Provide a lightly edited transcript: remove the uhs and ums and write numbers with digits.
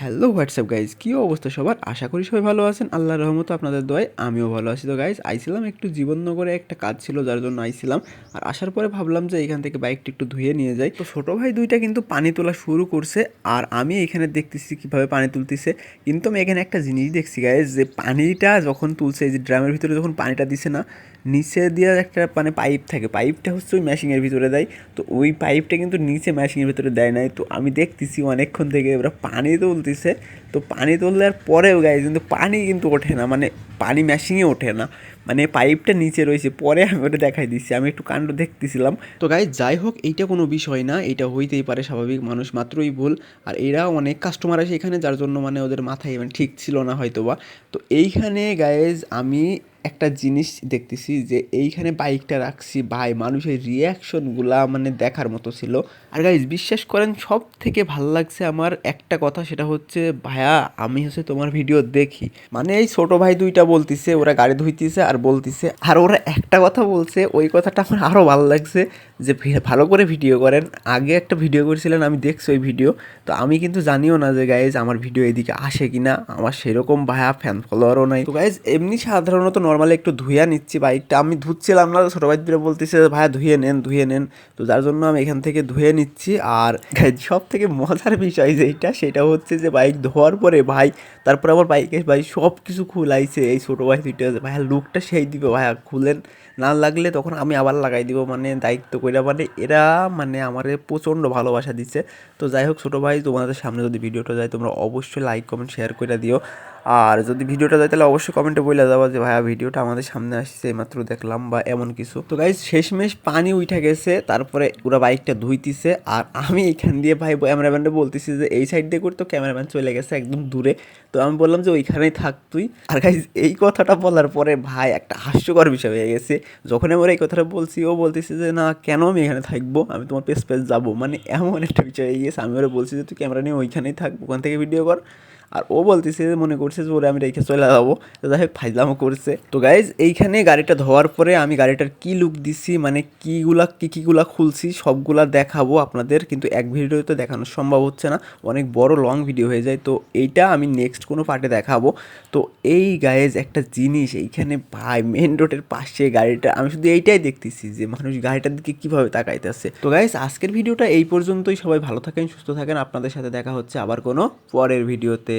Hello WhatsApp guys, কী অবস্থা সবার? আশা করি সবাই ভালো আছেন। আল্লাহর রহমতে আপনাদের দোয়ায় আমিও ভালো আছি। তো গাইজ আইছিলাম একটু জীবননগরে, একটা কাজ ছিল যার জন্য আইছিলাম। আর আসার পরে ভাবলাম যে এখান থেকে বাইকটা একটু ধুয়ে নিয়ে যাই। তো ছোটো ভাই দুইটা কিন্তু পানি তোলা শুরু করছে, আর আমি এখানে দেখতেছি কীভাবে পানি তুলতেছে। কিন্তু আমি এখানে একটা জিনিস দেখছি গাইজ, যে পানিটা যখন তুলছে, এই যে ড্রামের ভিতরে যখন পানিটা দিছে না, নিচে দিয়ে একটা মানে পাইপ থাকে, পাইপটা হচ্ছে ওই মেশিনের ভিতরে দেয়। তো ওই পাইপটা কিন্তু নিচে মেশিনের ভিতরে দেয় নাই। তো আমি দেখতেছি অনেকক্ষণ থেকে ওরা পানি তুলতেছে। তো পানি তোলার পরেও গাইজ কিন্তু পানি কিন্তু ওঠে না, মানে পানি মেশিনে ওঠে না, মানে পাইপটা নিচে রয়েছে। পরে আমি ওটা দেখাই দিচ্ছি, আমি একটু কাণ্ড দেখতেছিলাম। তো গাইজ যাই হোক, এইটা কোনো বিষয় না, এটা হইতেই পারে, স্বাভাবিক, মানুষ মাত্রই ভুল। আর এরা অনেক কাস্টমার আসে এখানে, যার জন্য মানে ওদের মাথায় মানে ঠিক ছিল না হয়তো বা। তো এইখানে গাইজ আমি একটা জিনিস দেখতেছি, যে এইখানে বাইকটা রাখছি ভাই, মানুষের রিয়াকশনগুলা মানে দেখার মতো ছিল। আর গাইজ বিশ্বাস করেন, সব থেকে ভালো লাগছে আমার একটা কথা, সেটা হচ্ছে ভাইয়া আমি হচ্ছে তোমার ভিডিও দেখি। মানে এই ছোট ভাই দুইটা বলতিছে, ওরা গাড়ি ধুইতেছে আর বলতিছে, আর ওরা একটা কথা বলছে, ওই কথাটা আমার আরও ভালো লাগছে, যে ভালো করে ভিডিও করেন। আগে একটা ভিডিও করেছিলেন, আমি দেখছি ওই ভিডিও। তো আমি কিন্তু জানিও না যে গাইজ আমার ভিডিও এদিকে আসে কিনা, আমার সেরকম ভাইয়া ফ্যান ফলোয়ারও নাই। তো গাইজ এমনি সাধারণত নর্মালি একটু ধুইয়া নিচ্ছি বাইকটা, আমি ধুচ্ছিলাম না, ছোটো ভাই দুটো বলতেছে ভাইয়া ধুয়ে নেন ধুয়ে নেন। তো যার জন্য আমি এখান থেকে ধুয়ে নিচ্ছি। আর সব থেকে মজার বিষয় যেটা, সেটা হচ্ছে যে বাইক ধোয়ার পরে ভাই, তারপর আমার বাইকে ভাই সব কিছু খুলাইছে এই ছোটো ভাই দুইটা, ভাইয়া লুকটা সেই দিবে, ভাইয়া খুলেন, না লাগলে তখন আমি আবার লাগাই দিব, মানে দায়িত্ব কইরা, মানে এরা মানে আমারে প্রচণ্ড ভালোবাসা দিচ্ছে। তো যাই হোক ছোটো ভাই, তোমাদের সামনে যদি ভিডিওটা যায় তোমরা অবশ্যই লাইক কমেন্ট শেয়ার করে দিও। আর যদি ভিডিওটা যায় তাহলে অবশ্যই কমেন্টে বলে যাবো যে ভাইয়া ভিডিওটা আমাদের সামনে আসছে, এইমাত্র দেখলাম, বা এমন কিছু। তো গাইজ শেষমেশ পানি উঠে গেছে, তারপরে ওরা বাইকটা ধুইতেছে, আর আমি এইখান দিয়ে ভাই ক্যামেরাম্যানটা বলতেছি যে এই সাইড দিয়ে করতো, ক্যামেরাম্যান চলে গেছে একদম দূরে। তো আমি বললাম যে ওইখানেই থাক তুই। আর গাইজ এই কথাটা বলার পরে ভাই একটা হাস্যকর বিষয় হয়ে গেছে, যখন আমরা এই কথাটা বলছি ও বলতেছে যে না কেন আমি এখানে থাকবো, আমি তোমার পেস যাবো, মানে এমন একটা বিষয় হয়ে গেছে। আমি ওরা বলছি যে তুই ক্যামেরা নিয়ে ওইখানেই থাকবো, ওখান থেকে ভিডিও কর। আর ও বলতেছে যে মনে করছে যে ওরে আমি রেখে চলে যাবো। তো যাই হোক ফাইজলামও করছে। তো গাইজ এইখানে গাড়িটা ধোয়ার পরে আমি গাড়িটার কী লুক দিছি, মানে কীগুলা খুলছি সবগুলা দেখাবো আপনাদের, কিন্তু এক ভিডিওতে দেখানো সম্ভব হচ্ছে না, অনেক বড় লং ভিডিও হয়ে যায়। তো এইটা আমি নেক্সট কোনো পার্টে দেখাবো। তো এই গাইজ একটা জিনিস, এইখানে ভাই মেন রোডের পাশে গাড়িটা, আমি শুধু এইটাই দেখতেছি যে মানুষ গাড়িটার দিকে কীভাবে তাকাইতেছে। তো গাইজ আজকের ভিডিওটা এই পর্যন্তই, সবাই ভালো থাকেন সুস্থ থাকেন, আপনাদের সাথে দেখা হচ্ছে আবার কোনো পরের ভিডিওতে।